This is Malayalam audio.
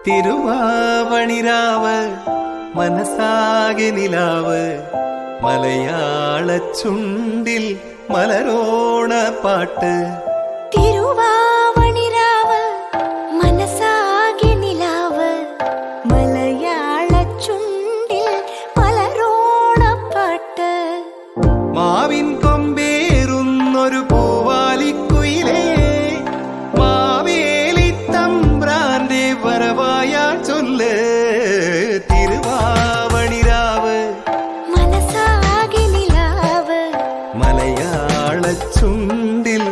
തിരുവാവണിരാവ് മനസാകെ നിലാവ് മലയാള ചുണ്ടിൽ മലരോണ പാട്ട്. തിരുവാവണിരാവ് മനസാകെ നിലാവ് മലയാള ചുണ്ടിൽ മലരോണ പാട്ട്. മാവിൻ കൊമ്പേറുന്നൊരു പൂവാലിക്കുയിലേ മാവേലി തമ്പ്രാന്റെ വരവായാ ചൊല്ല്. തിരുവാവണിരാവ് മനസാകെ നിലാവ് മലയാള ചുണ്ടിൽ